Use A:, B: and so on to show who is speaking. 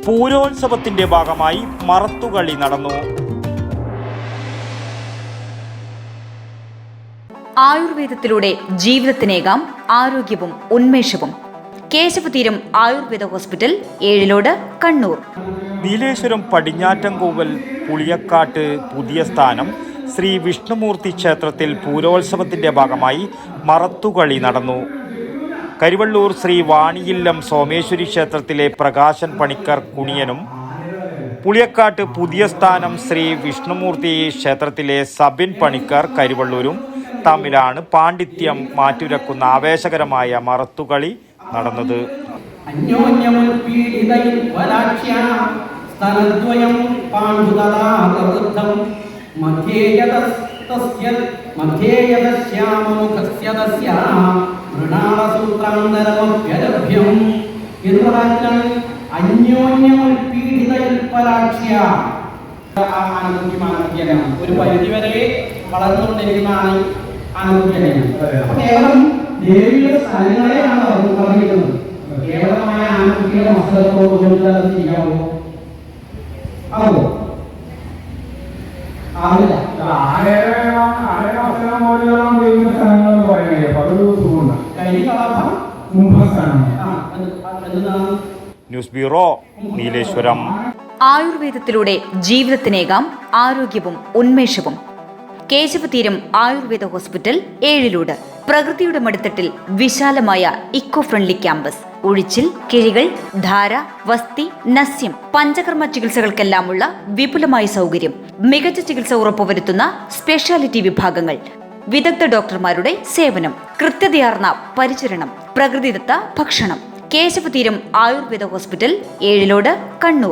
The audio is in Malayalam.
A: പൂരോത്സവത്തിന്റെ ഭാഗമായി മറത്തുകളി നടന്നു.
B: ആയുർവേദത്തിലൂടെ ജീവിതത്തിനേകാം ആരോഗ്യവും ഉന്മേഷവും. കേശവതീരം ആയുർവേദ ഹോസ്പിറ്റൽ, ഏഴിലോട്, കണ്ണൂർ.
A: നീലേശ്വരം പടിഞ്ഞാറ്റൻകോവൽ പുളിയക്കാട്ട് പുതിയ സ്ഥാനം ശ്രീ വിഷ്ണുമൂർത്തി ക്ഷേത്രത്തിൽ പൂരോത്സവത്തിന്റെ ഭാഗമായി മറത്തുകളി നടന്നു. കരിവള്ളൂർ ശ്രീ വാണിയില്ലം സോമേശ്വരി ക്ഷേത്രത്തിലെ പ്രകാശൻ പണിക്കർ കുണിയനും പുളിയക്കാട്ട് പുതിയ സ്ഥാനം ശ്രീ വിഷ്ണുമൂർത്തി ക്ഷേത്രത്തിലെ സബിൻ പണിക്കർ കരിവള്ളൂരും തമ്മിലാണ് പാണ്ഡിത്യം മാറ്റുരക്കുന്ന ആവേശകരമായ മറത്തുകളി നടന്നത്.
C: ഒരു പരിധിവരെ വളർന്നുകൊണ്ടിരിക്കുന്നതാണ് ആനന്ദജനം. കേവലം ദേവിയുടെ സ്ഥലങ്ങളെയാണ് പറഞ്ഞിരിക്കുന്നത്. കേവലമായ ആനന്ദിയുടെ മസ്തകത്തോട് ചെയ്യാവോ? ആവോ? ആവില്ല.
A: News bureau, Nileshwaram.
B: ആയുർവേദത്തിലൂടെ ജീവിതത്തിനേകാം ആരോഗ്യവും ഉന്മേഷവും. കേശവതീരം ആയുർവേദ ഹോസ്പിറ്റൽ, ഏഴിലോട്. പ്രകൃതിയുടെ മടിത്തട്ടിൽ വിശാലമായ ഇക്കോ ഫ്രണ്ട്ലി ക്യാമ്പസ്. ഒഴിച്ചിൽ, കിഴികൾ, ധാര, വസ്തി, നസ്യം, പഞ്ചകർമ്മ ചികിത്സകൾക്കെല്ലാമുള്ള വിപുലമായ സൗകര്യം. മികച്ച ചികിത്സ ഉറപ്പുവരുത്തുന്ന സ്പെഷ്യാലിറ്റി വിഭാഗങ്ങൾ, വിദഗ്ധ ഡോക്ടർമാരുടെ സേവനം, കൃത്യതയാർന്ന പരിചരണം, പ്രകൃതിദത്ത ഭക്ഷണം. കേശവതീരം ആയുർവേദ ഹോസ്പിറ്റൽ, ഏഴിലോട്, കണ്ണൂർ.